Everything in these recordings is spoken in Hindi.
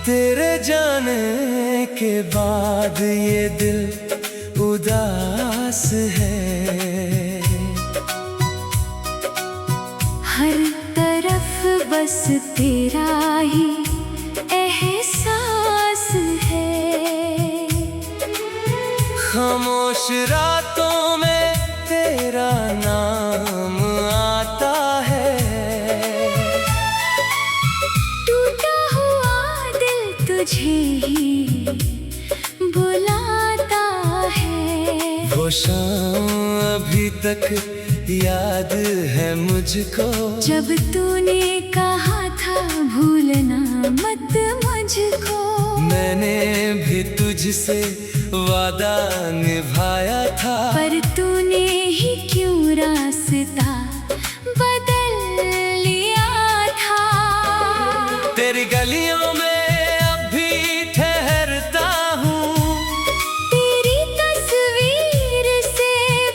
तेरे जाने के बाद ये दिल उदास है। हर तरफ बस तेरा ही एहसास है। खामोश रातों में तेरा नाम आता है। टूटा हुआ दिल तुझे ही बुलाता है। वो शाम अभी तक याद है मुझको, जब तूने कहा था भूलना मत मुझको। मैंने भी तुझसे वादा निभाया था, पर तूने ही क्यों रास्ता बदल लिया था। तेरी गलियों में अब भी ठहरता हूँ, तेरी तस्वीर से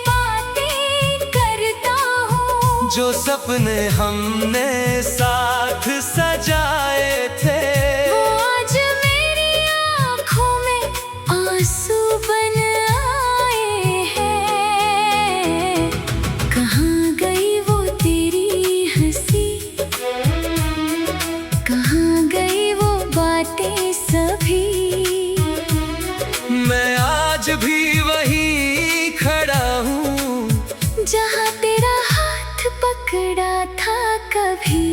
बातें करता हूँ। जो सपने हमने साथ सजाए थे, वो आज मेरी आँखों में आंसू बन आए हैं। कहाँ गई वो तेरी हंसी, कहाँ गई वो बातें सभी। मैं आज भी वही खड़ा हूँ, जहाँ तेरा हाथ पकड़ा था कभी।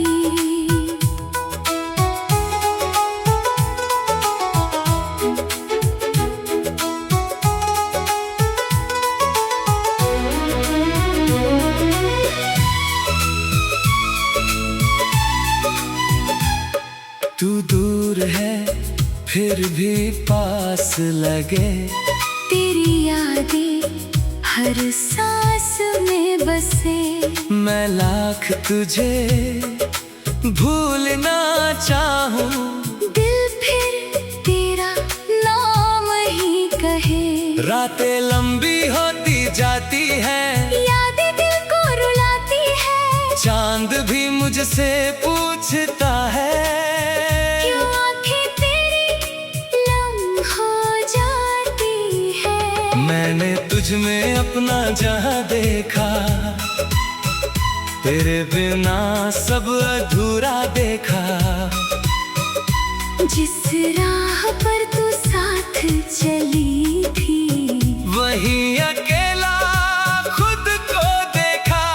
तू दूर है फिर भी पास लगे। तेरी यादें हर सांस में बसे। मैं लाख तुझे भूलना चाहूँ, दिल फिर तेरा नाम ही कहे। रातें लंबी होती जाती हैं, यादें दिल को रुलाती है। चांद भी मुझसे पूछता है, क्यों आंखें तेरी नम हो जाती है। मैंने तुझ में अपना जहां देखा, तेरे बिना सब अधूरा देखा। जिस राह पर तू साथ चली थी, वही अकेला खुद को देखा।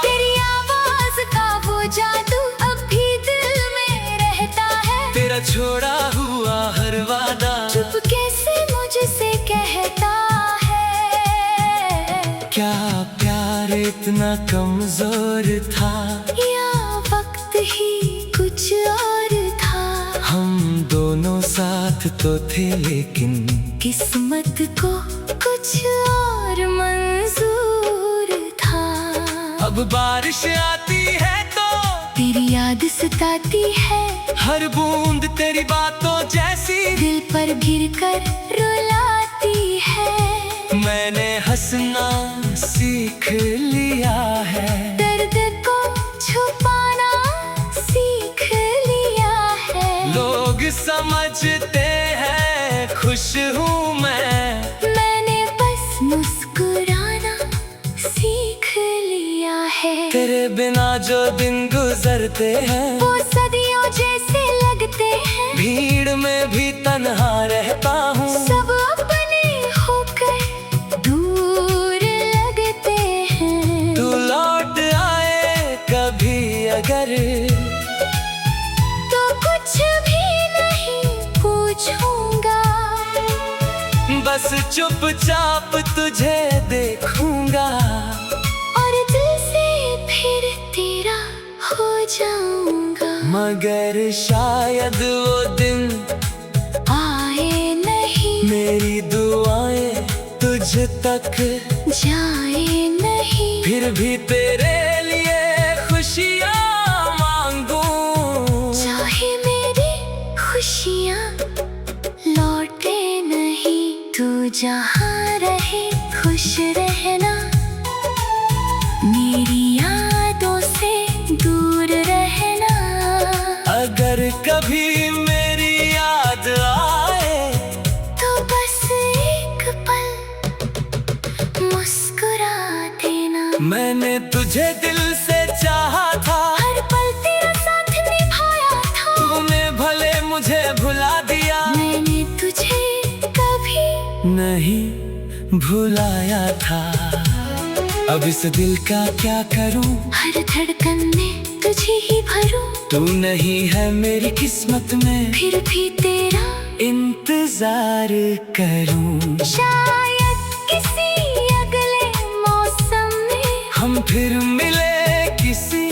तेरी आवाज का वो जादू अब भी दिल में रहता है। तेरा छोड़ा हुआ हर वादा चुप कैसे मुझसे कहता है। क्या प्यार इतना कमजोर था, या वक्त ही कुछ और था। हम दोनों साथ तो थे लेकिन किस्मत को कुछ और मंजूर था। अब बारिश आती है तो तेरी याद सताती है। हर बूंद तेरी बातों जैसी दिल पर गिरकर रुलाती है। मैंने हंसना सीख लिया है, दर्द को छुपाना सीख लिया है। लोग समझते हैं खुश हूँ मैंने बस मुस्कुराना सीख लिया है। तेरे बिना जो दिन गुजरते हैं, वो सदियों जैसे लगते हैं। भीड़ में भी तन्हा रहता हूँ, सब अपने होकर दूर लगते हैं। तू लौट आए कभी अगर, तो कुछ भी नहीं पूछूंगा। बस चुपचाप तुझे देखूंगा, और दिल से फिर तेरा हो जाऊंगा। मगर शायद वो दिन आए नहीं, मेरी दुआएं तुझ तक जाए नहीं। फिर भी तेरे लिए खुशियाँ मांगू, चाहे मेरी खुशियाँ लौटे नहीं। तू जहाँ रहे खुश रहना, मेरी यादों से दूर रहना। अगर कभी मेरी याद आए तो बस एक पल मुस्कुरा देना। मैंने तुझे दिल से चाहा था, हर पल तेरा साथ निभाया था। तूने भले मुझे भुला दिया, मैंने तुझे कभी नहीं भुलाया था। अब इस दिल का क्या करूं, हर धड़कन में तुझे ही भरूं। तू नहीं है मेरी किस्मत में, फिर भी तेरा इंतजार करूं। शायद किसी अगले मौसम में हम फिर मिले किसी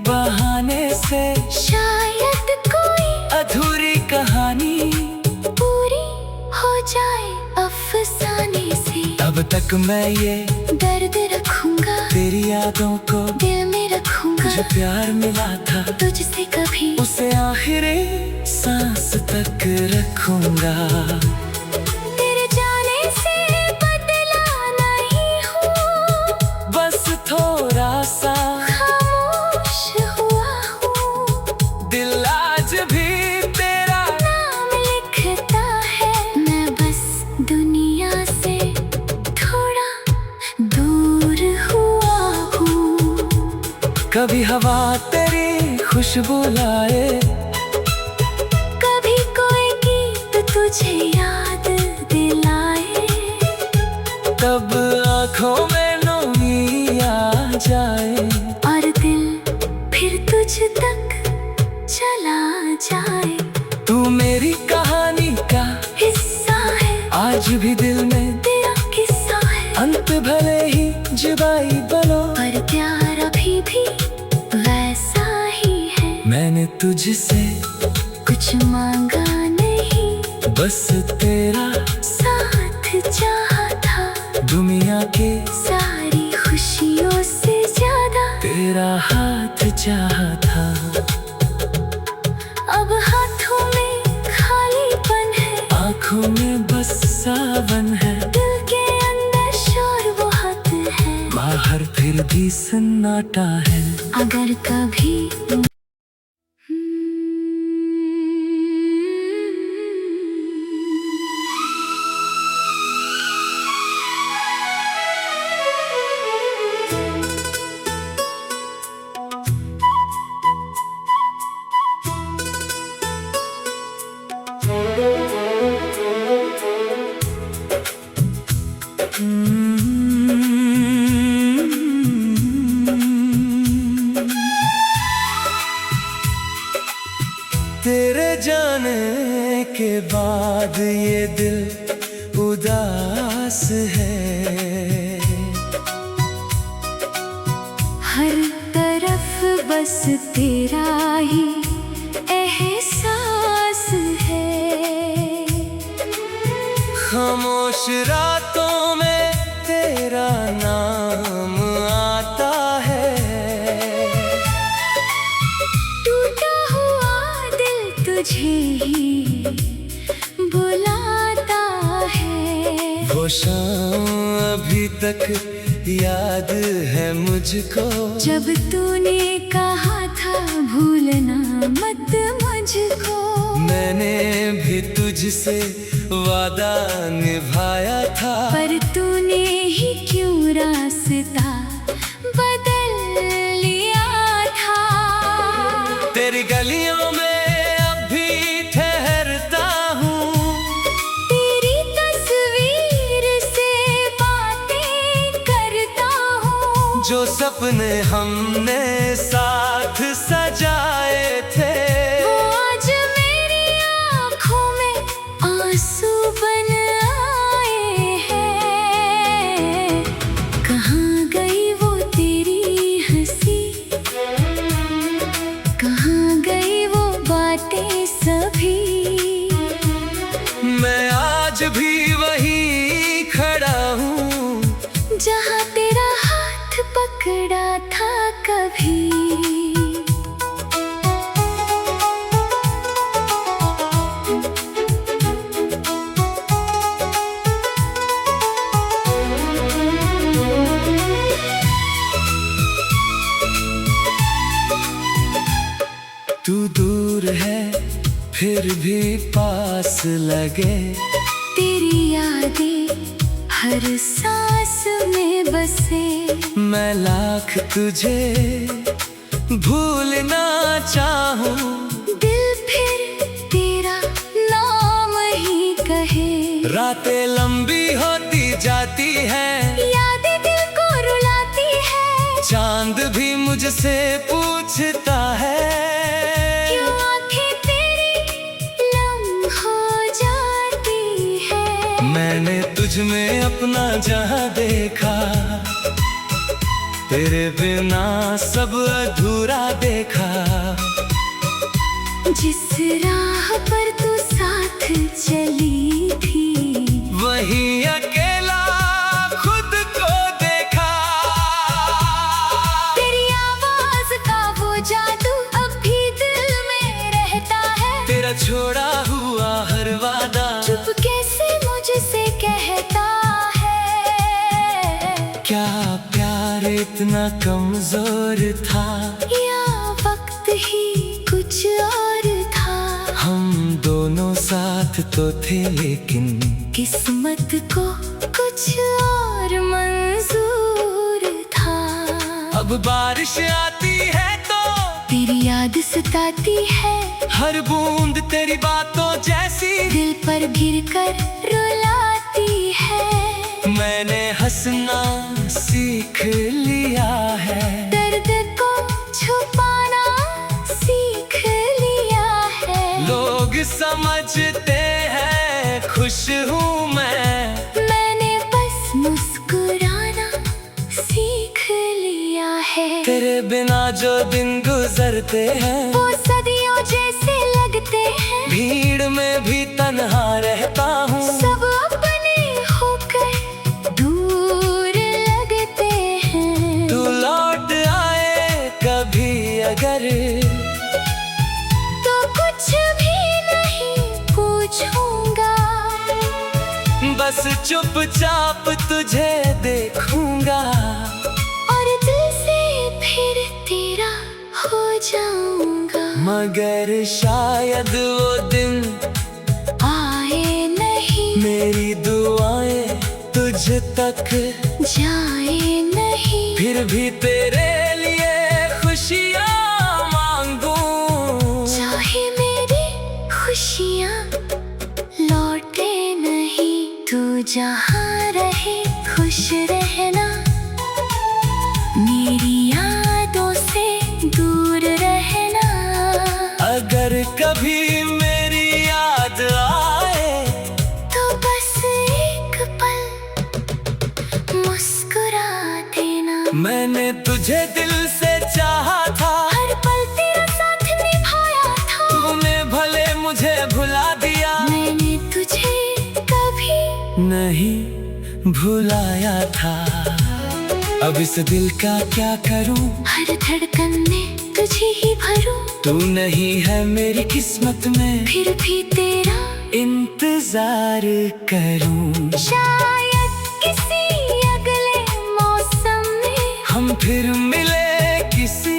बहाने से, शायद कोई अधूरी कहानी पूरी हो जाए अफसाने से। अब तक मैं ये दर्द रखूंगा, तेरी यादों को दिल में रखूंगा। जो प्यार मिला था तुझसे कभी उसे आखिरी सांस तक रखूंगा। तेरे जाने से बदला नहीं हूँ, बस थोड़ा सा खामोश हुआ हूँ। दिल आज भी तेरा नाम लिखता है, मैं बस दुनिया से थोड़ा दूर हुआ हूँ। कभी हवा तेरी खुशबू लाए, कभी कोई गीत तुझे याद दिलाए। तब आँखों में नमी आ जाए, और दिल फिर तुझ तक चला जाए। तू मेरी कहानी का हिस्सा है, आज भी दिल में तेरा किस्सा है। अंत भले ही जुदाई बनो, पर प्यार अभी भी वैसा ही है। मैंने तुझसे कुछ मांगा नहीं, बस तेरा साथ चाहा था। दुनिया के सारी खुशियों से ज्यादा तेरा हाथ चाहा था। अब हाथों में खालीपन है, आँखों में बस सावन है, दिल के अंदर शोर बहुत है। बाहर फिर भी सन्नाटा है। अगर कभी तेरे जाने के बाद ये दिल उदास है। हर तरफ बस तेरा ही एहसास है। खामोश रातों में तेरा नाम आता है। टूटा हुआ दिल तुझे ही बुलाता है। वो शाम अभी तक याद है मुझको, जब तूने कहा था भूलना मत मुझको। मैंने भी तुझसे वादा निभाया था, पर तूने ही क्यों रास्ता बदल लिया था। तेरी गलियों में अब भी ठहरता हूँ, तेरी तस्वीर से बातें करता हूँ। जो सपने हमने साथ सजाए थे, वो आज मेरी आँखों में आंसू बन आए हैं। कहाँ गई वो तेरी हंसी, कहाँ गई वो बातें सभी। मैं आज भी वही खड़ा हूँ, जहाँ तेरा हाथ पकड़ा था कभी। तू दूर है फिर भी पास लगे। तेरी यादें हर सांस में बसे। मैं लाख तुझे भूलना चाहूं, दिल फिर तेरा नाम ही कहे। रातें लंबी होती जाती हैं, यादें दिल को रुलाती है। चांद भी मुझसे पूछता है, क्यों आंखें तेरी नम हो जाती है। मैंने तुझ में अपना जहां देखा, तेरे बिना सब अधूरा देखा। जिस राह पर तू साथ चली थी, वही अकेला खुद को देखा। तेरी आवाज का वो जादू अब भी दिल में रहता है। तेरा छोड़ा हुआ हर वादा चुप कैसे मुझसे कहता है। क्या प्यार इतना कमजोर था, या वक्त ही कुछ और था। हम दोनों साथ तो थे लेकिन किस्मत को कुछ और मंजूर था। अब बारिश आती है तो तेरी याद सताती है, हर बूंद तेरी बातों जैसी दिल पर गिरकर रुलाती है। मैंने हंसना सीख लिया है, दर्द को छुपाना सीख लिया है। लोग समझते हैं खुश हूँ मैंने बस मुस्कुराना सीख लिया है। तेरे बिना जो दिन गुजरते हैं, वो सदियों जैसे लगते हैं। भीड़ में भी तन्हा रहता हूँ, सब अपने होकर दूर लगते हैं। तू लौट आए कभी अगर, तो कुछ भी नहीं पूछूंगा। बस चुपचाप तुझे देखूंगा, और दिल से फिर तेरा हो जाऊंगा। मगर शायद वो दिन आए नहीं, मेरी दुआएं तुझ तक जाए नहीं। फिर भी तेरे लिए खुशियाँ मांगूं, चाहे मेरी खुशियाँ लौटे नहीं। तू जहाँ रहे खुश रहना, मेरी यादों से दूर रहना। अगर कभी मेरी याद आए तो बस एक पल मुस्कुरा देना। मैंने तुझे दिल से चाहा था, हर पल तेरा साथ निभाया था। तूने भले मुझे भुला दिया, मैंने तुझे कभी नहीं भुलाया था। अब इस दिल का क्या करूं, हर धड़कन में तुझे ही भरूं। तू नहीं है मेरी किस्मत में, फिर भी तेरा इंतजार करूं। शायद किसी अगले मौसम में हम फिर मिले किसी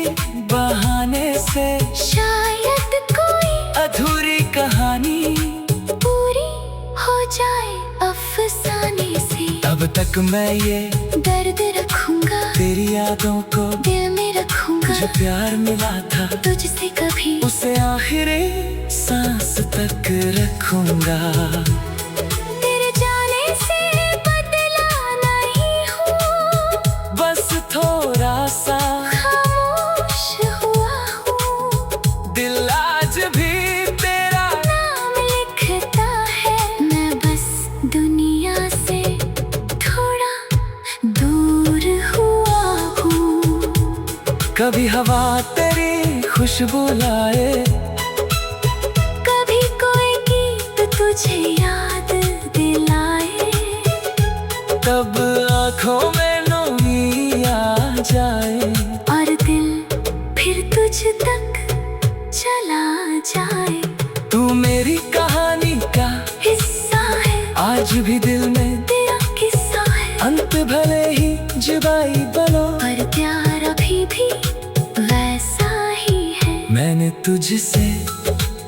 बहाने से, शायद कोई अधूरी कहानी पूरी हो जाए अफसाने से। तब तक मैं ये दर्द रखूंगा, तेरी यादों को दिल में रखूंगा। जो प्यार मिला था तुझसे कभी उसे आखिरी सांस तक रखूंगा। तेरे जाने से बदला नहीं हूँ, बस थोड़ा सा खामोश हुआ हूँ। दिल आज भी तेरा नाम लिखता है। मैं बस दुनिया से थोड़ा दूर हुआ हूँ। कभी हवा तेरी खुशबू लाए, कभी कोई गीत तुझे याद दिलाए। तब आँखों में नमी आ जाए, और दिल फिर तुझ तक चला जाए। तू मेरी कहानी का हिस्सा है, आज भी दिल में तेरा किस्सा है। अंत भले ही जुदाई बनो, पर प्यार अभी भी वैसा ही है। मैंने तुझसे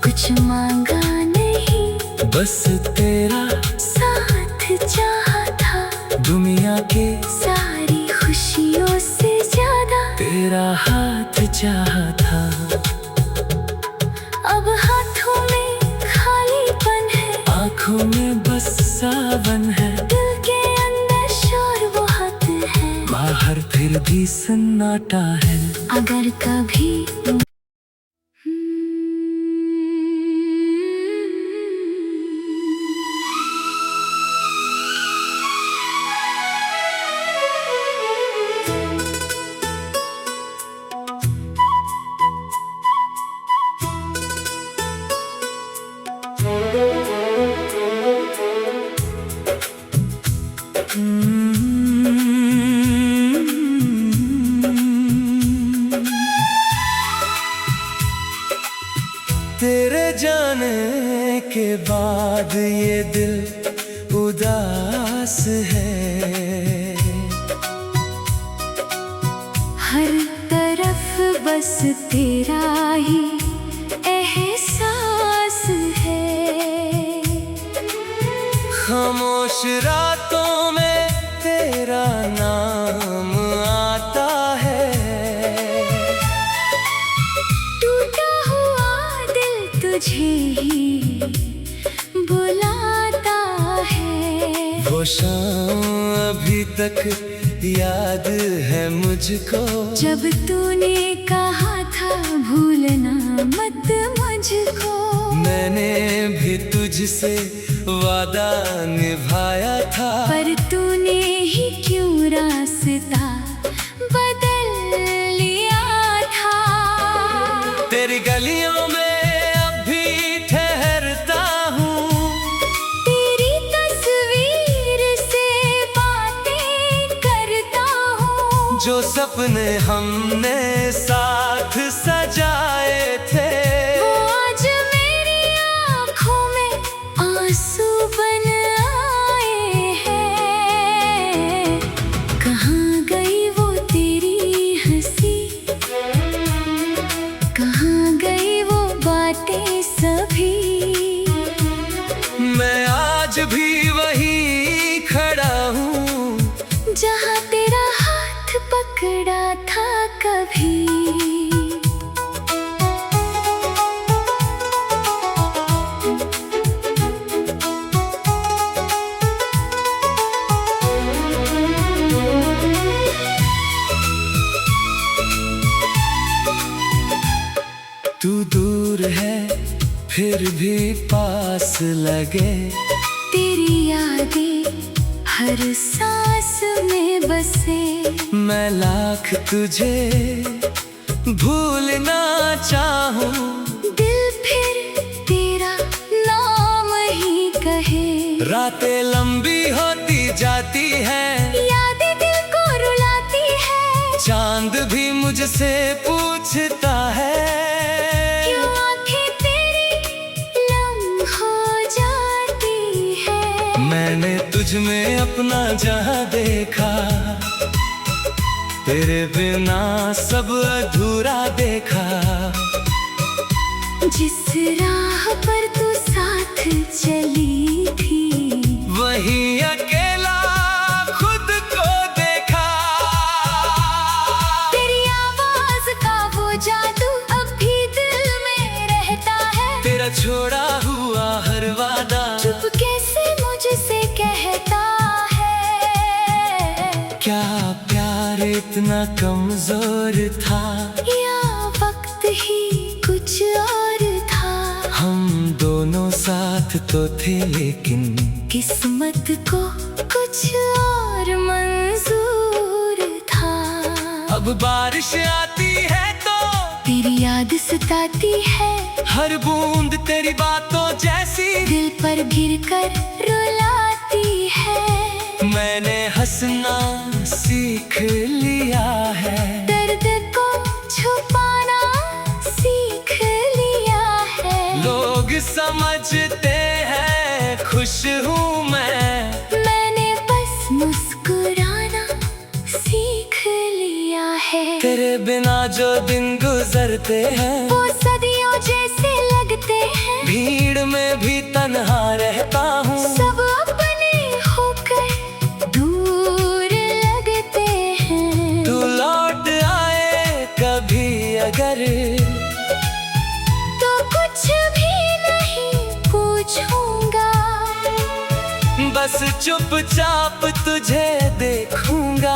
कुछ कुछ मांगा नहीं, बस तेरा साथ चाहा था। दुनिया के सारी खुशियों से ज्यादा तेरा हाथ चाहा था। अब हाथों में खालीपन है, आँखों में बस सावन है, दिल के अंदर शोर बहुत है, बाहर फिर भी सन्नाटा है। अगर कभी तेरे जाने के बाद ये दिल उदास है, हर तरफ बस तेरा ही एहसास है। खामोश रातों में तेरा नाम आता है, टूटा हुआ दिल तुझे ही बुलाता है। वो शाम अभी तक याद है मुझको, जब तूने कहा था भूलना मत मुझको। मैंने भी तुझसे वादा निभाया था, पर तूने ही क्यों रास्ता बदल लिया था। तेरी गलियों में अब भी ठहरता हूँ, तेरी तस्वीर से बातें करता हूँ। जो सपने हमने साथ सजाए थे, वो आज मेरी आँखों में आंसू बन आए हैं। कहाँ गई वो तेरी हंसी, कहाँ गई वो बातें सभी। मैं आज भी वहीं खड़ा हूँ, जहाँ तेरा हाथ पकड़ा था कभी। तू दूर है फिर भी पास लगे, तेरी यादें हर सांस में बसे। मैं लाख तुझे भूलना चाहूँ, दिल फिर तेरा नाम ही कहे। रातें लंबी होती जाती हैं, यादें दिल को रुलाती है। चांद भी मुझसे पूछता है, क्यों आंखें तेरी नम हो जाती है। मैंने तुझ में अपना जहां देखा, तेरे बिना सब अधूरा देखा। जिस राह पर तू साथ चली थी, वहीं अकेला खुद को देखा। तेरी आवाज का वो जादू अब भी दिल में रहता है। तेरा छोड़ा हुआ हर वादा चुप कैसे मुझसे कहता है। क्या प्यार इतना कमजोर था, या वक्त ही कुछ और था। हम दोनों साथ तो थे लेकिन किस्मत को कुछ और मंजूर था। अब बारिश आती है तो तेरी याद सताती है, हर बूंद तेरी बातों जैसी दिल पर गिरकर रुलाती है। मैंने हंसना सीख लिया है, दर्द को छुपाना सीख लिया है। लोग समझते हैं खुश हूँ मैंने बस मुस्कुराना सीख लिया है। तेरे बिना जो दिन गुजरते हैं, वो सदियों जैसे लगते हैं। बस चुपचाप तुझे देखूंगा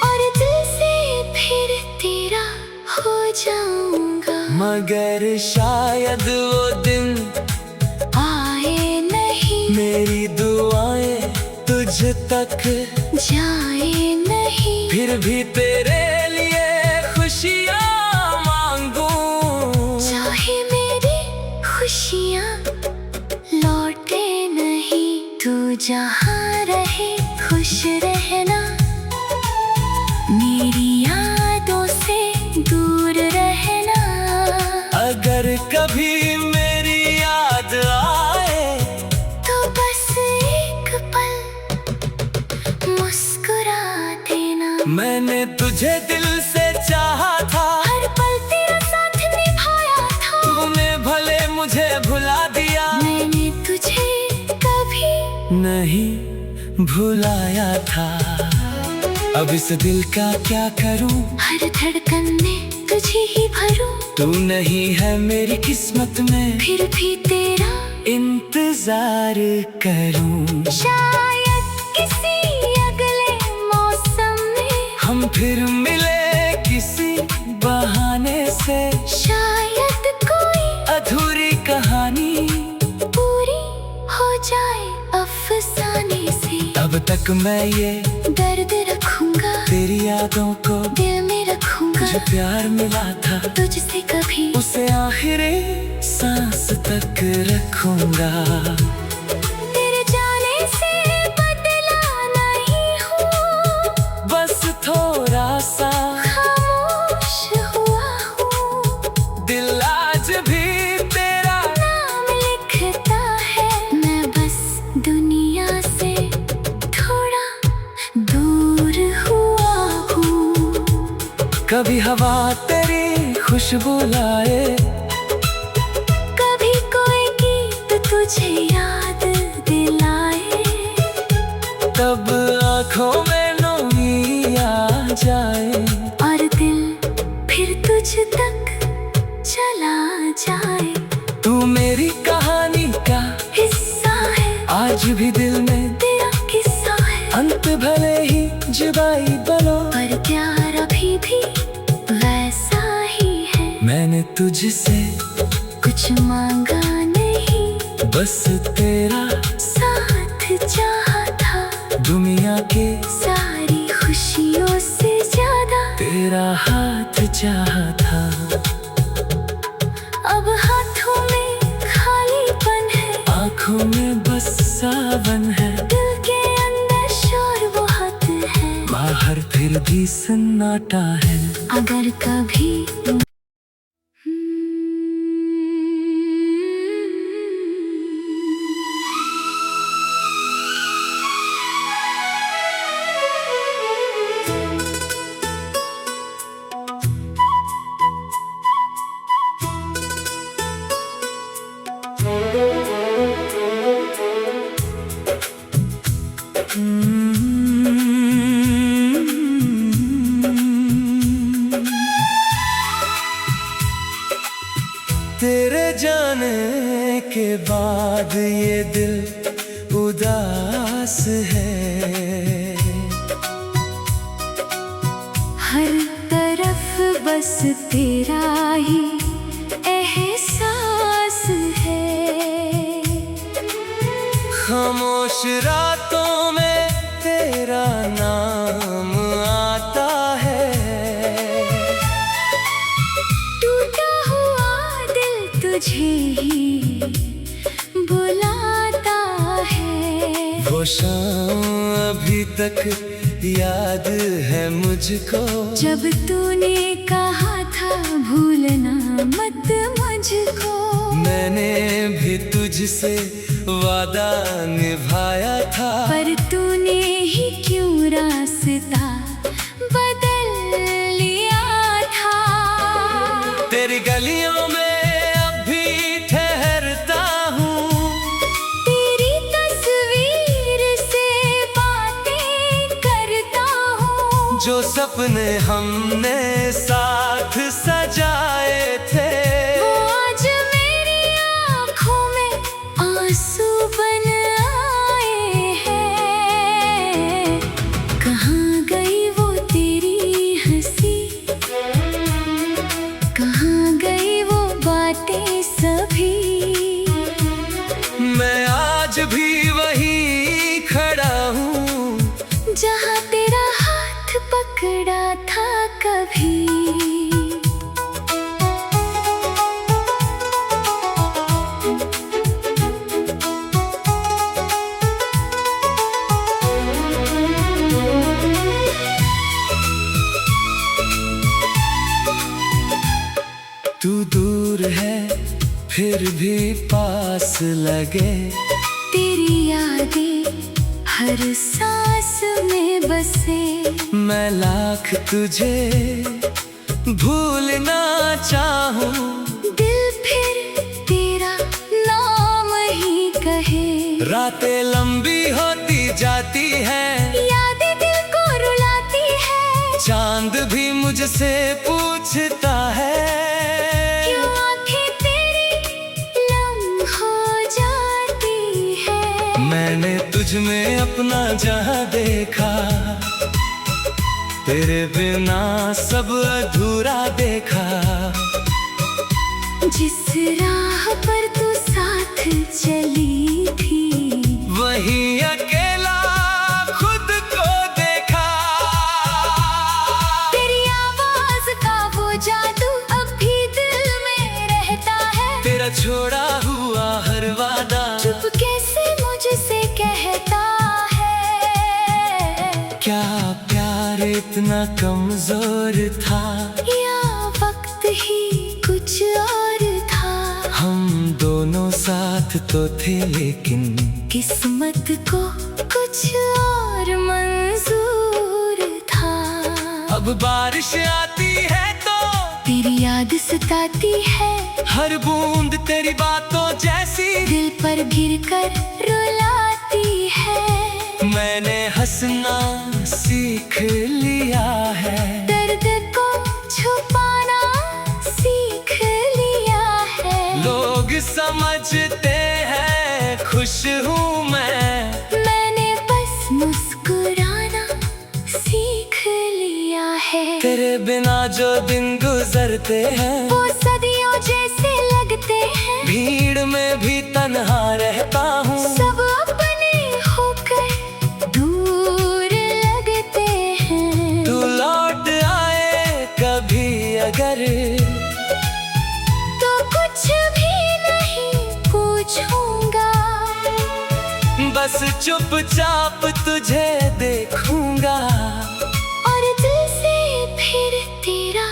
और दिल से फिर तेरा हो जाऊंगा। मगर शायद वो दिन आए नहीं, मेरी दुआएं तुझ तक जाए नहीं, फिर भी तेरे लिए खुशियाँ मांगू। चाहे मेरी खुशियाँ लौटे नहीं, तू जहाँ रहे खुश रहना, मेरी यादों से दूर रहना। अगर कभी मेरी याद आए तो बस एक पल मुस्कुरा देना। मैंने तुझे दिल से चाहा था, हर पल तेरा साथ निभाया था, तूने भले मुझे भुला दिया, मैंने तुझे कभी नहीं भुलाया था। अब इस दिल का क्या करूं, हर धड़कन में तुझे ही भरूं। तू नहीं है मेरी किस्मत में, फिर भी तेरा इंतजार करूं। शायद किसी अगले मौसम में हम फिर मिले किसी बहाने से, शायद कोई अधूरी कहानी पूरी हो जाए अफसाने से। अब तक मैं ये दर्द रखूंगा, तेरी यादों को दिल में रखूंगा। जो प्यार मिला था तुझसे कभी उसे आखिरी सांस तक रखूंगा। तेरे जाने से बदला नहीं हूँ, बस थोड़ा सा खामोश हुआ हूँ। दिल आज भी तेरा नाम लिखता है, मैं बस दुनिया से थोड़ा दूर हुआ हूँ। कभी हवा तेरी खुशबू लाए, कभी कोई गीत तुझे याद दिलाए, तब आँखों में नमी आ जाए और दिल फिर तुझ तक चला जाए। तू मेरी कहानी का हिस्सा है, आज भी दिल में तेरा किस्सा है, अंत भले ही जुदाई बनो, पर प्यार अभी भी वैसा ही है। मैंने तुझसे कुछ मांगा नहीं, बस तेरा साथ चाहा था, दुनिया के सारी खुशियों से ज्यादा तेरा हाथ चाहा था। अब हाथों में खालीपन है, आँखों में बस सावन है, दिल के अंदर शोर बहुत है। बाहर फिर भी सन्नाटा है। अगर कभी तेरे जाने के बाद ये दिल उदास है, हर तरफ बस तेरा ही एहसास है। खामोश रातों में तेरा नाम आता है, टूटा हुआ दिल तुझे ही बुलाता है। वो शाम अभी तक याद है मुझको, जब तूने कहा था भूलना मत मुझको, मैंने भी तुझसे वादा निभाया था, पर तूने ही क्यों रास्ता बदल लिया था। तेरी गलियों में अब भी ठहरता हूँ, तेरी तस्वीर से बातें करता हूँ, जो सपने हमने साथ सजाए थे, वो आज मेरी आँखों में आंसू बन आए फिर भी पास लगे। तेरी यादें हर सांस में बसे। मैं लाख तुझे भूलना चाहूं, दिल फिर तेरा नाम ही कहे। रातें लंबी होती जाती हैं, यादें दिल को रुलाती है। चांद भी मुझसे पूछता है, क्यों आंखें तेरी नम हो जाती है। मैंने तुझ में अपना जहां देखा, तेरे बिना सब अधूरा देखा। जिस राह पर तू साथ चली थी, वही अकेला खुद को देखा। तेरी आवाज का वो जादू अब भी दिल में रहता है। तेरा छोड़ा हुआ हर वादा चुप कैसे मुझसे कहता है। क्या प्यार इतना कमजोर था, या वक्त ही कुछ और था। हम दोनों साथ तो थे लेकिन किस्मत को कुछ और मंजूर था। अब बारिश आती है तो तेरी याद सताती है, हर बूंद तेरी बातों जैसी दिल पर गिरकर रुलाती है। मैंने हंसना सीख लिया है, दर्द को छुपाना सीख लिया है। लोग समझते हैं खुश हूँ मैंने बस मुस्कुराना सीख लिया है। तेरे बिना जो दिन गुजरते हैं, वो सदियों जैसे लगते हैं। भीड़ में भी तन्हा रहता हूँ, सब अपने होकर दूर लगते हैं। तू लौट आए कभी अगर, तो कुछ भी नहीं पूछूंगा। बस चुपचाप तुझे देखूंगा, और दिल से फिर तेरा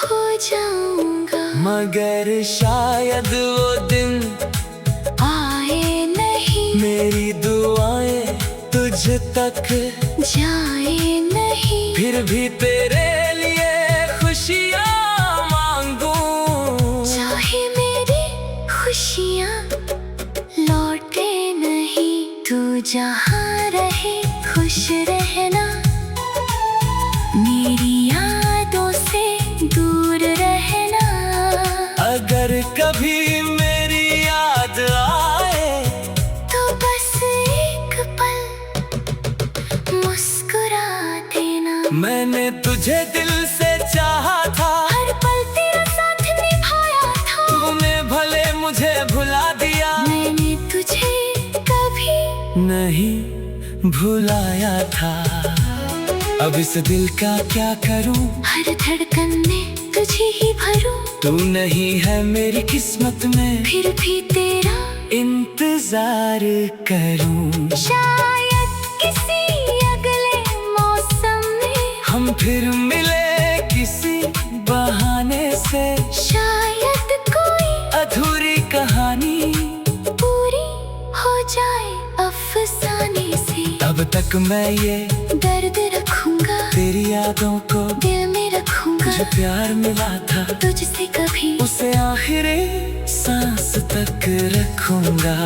हो जाऊंगा। मगर शायद वो दिन आए नहीं, मेरी दुआएं तुझ तक जाए नहीं। फिर भी तेरे लिए खुशियाँ मांगू, चाहे मेरी खुशियाँ लौटे नहीं। तू जहाँ रहे खुश रहना, मेरी यादों से दूर रहना। अगर कभी मेरी याद आए तो बस एक पल मुस्कुरा देना। मैंने तुझे दिल से चाहा था, हर पल तेरा साथ निभाया था। तूने भले मुझे भुला दिया, मैंने तुझे कभी नहीं भुलाया था। अब इस दिल का क्या करूं, हर धड़कन में तुझे ही भरूं। तू नहीं है मेरी किस्मत में, फिर भी तेरा इंतजार करूं। शायद किसी अगले मौसम में हम फिर मिले किसी बहाने से, शायद कोई अधूरी कहानी पूरी हो जाए अफसाने से। अब तक मैं ये दर्द रखूंगा, तेरी यादों को दिल में रखूंगा। जो प्यार मिला था तुझसे कभी उसे आखिरी सांस तक रखूंगा।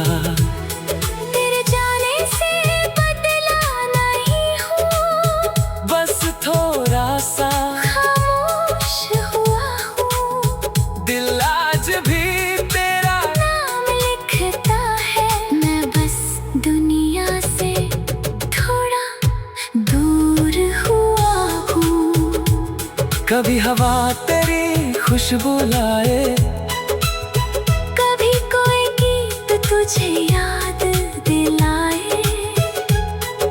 तेरे जाने से बदला नहीं हूँ, बस थोड़ा सा खामोश हुआ हूँ। दिल आज भी तेरा नाम लिखता है। मैं बस दुनिया से थोड़ा दूर हुआ हूँ। कभी हवा तेरी खुशबू लाए, कभी कोई गीत तुझे याद दिलाए।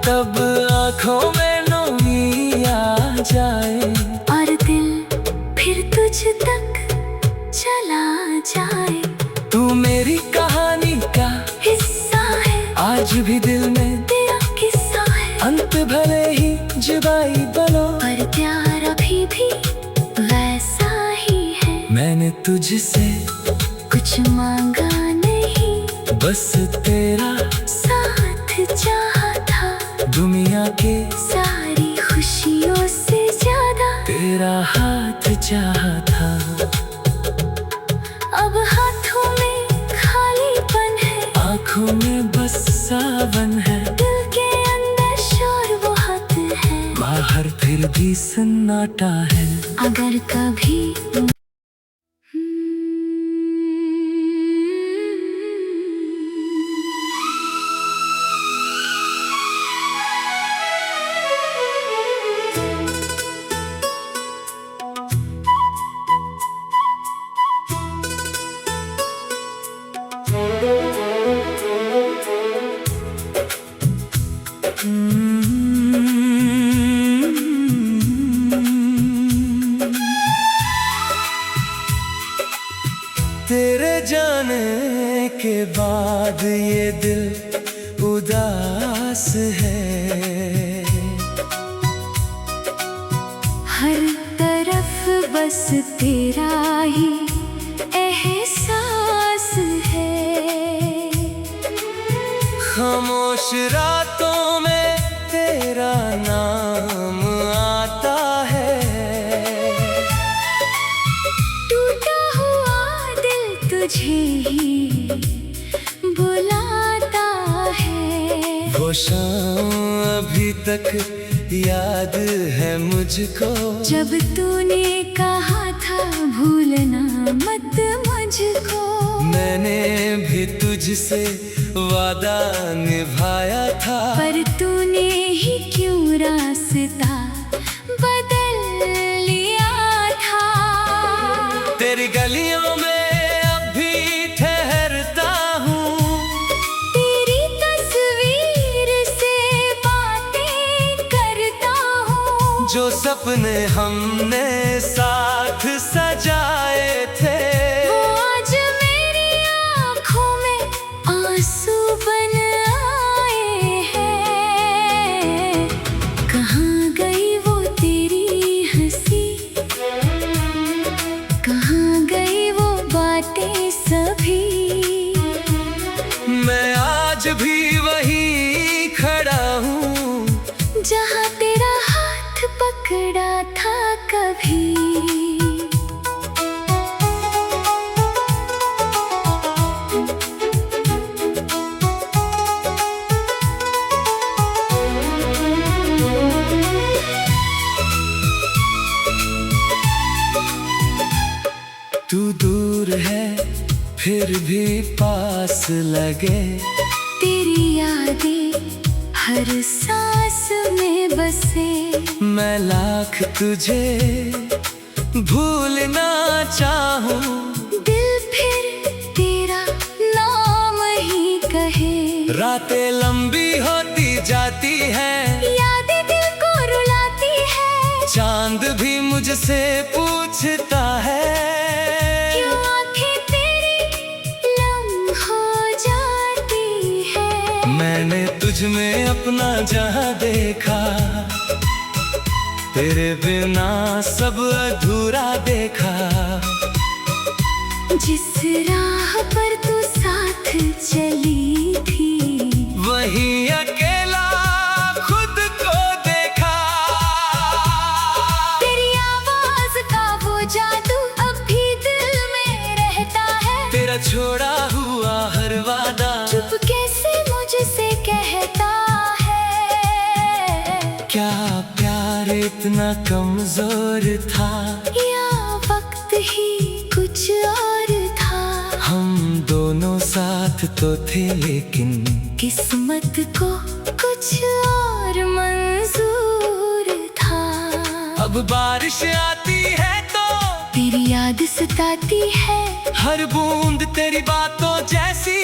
तब आँखों में नमी आ जाए, और दिल फिर तुझ तक चला जाए। तू मेरी कहानी का हिस्सा है, आज भी दिल में तेरा किस्सा है। अंत भले ही जुदाई बनो, पर प्यार अभी भी वैसा ही है। मैंने तुझसे कुछ कुछ मांगा नहीं, बस तेरा साथ चाहा था। दुनिया के सारी खुशियों से ज्यादा तेरा हाथ चाहा था। अब हाथों में खालीपन है, आँखों में बस सावन है, दिल के अंदर शोर बहुत है। बाहर फिर भी सन्नाटा है। अगर कभी तेरे जाने के बाद ये दिल उदास है। हर तरफ बस तेरा ही एहसास है। खामोश रातों में तेरा नाम आता है। टूटा हुआ दिल तुझे ही बुलाता है। वो शाम अभी तक याद है मुझको, जब तूने कहा था भूलना मत मुझको। मैंने भी तुझसे वादा निभाया था, पर तूने ही क्यों रास्ता बदल लिया था। तेरी गलियों में अब भी ठहरता हूँ, तेरी तस्वीर से बातें करता हूँ। जो सपने हमने साथ सजाए थे, वो आज मेरी आँखों में आंसू बन आए हैं। कहाँ गई वो तेरी हंसी, कहाँ गई वो बातें सभी। मैं आज भी वहीं खड़ा हूँ, जहाँ तेरा हाथ पकड़ा था कभी। तू दूर है फिर भी पास लगे। तेरी यादें हर सांस में बसे। मैं लाख तुझे भूलना चाहूं, दिल फिर तेरा नाम ही कहे। रातें लंबी होती जाती हैं, यादें दिल को रुलाती है। चांद भी मुझसे पूछता है, क्यों आंखें तेरी लम हो जाती है। मैंने तुझ में अपना जहां देखा, तेरे बिना सब अधूरा देखा। जिस राह पर तू साथ चली थी, वही अकेला खुद को देखा। तेरी आवाज का वो जादू अब भी दिल में रहता है। तेरा छोड़ा हुआ हर वादा चुप कैसे मुझसे कहता है। क्या प्यार इतना कमजोर था, या वक्त ही कुछ और था। हम दोनों साथ तो थे लेकिन किस्मत को कुछ और मंजूर था। अब बारिश आती है तो तेरी याद सताती है। हर बूंद तेरी बातों जैसी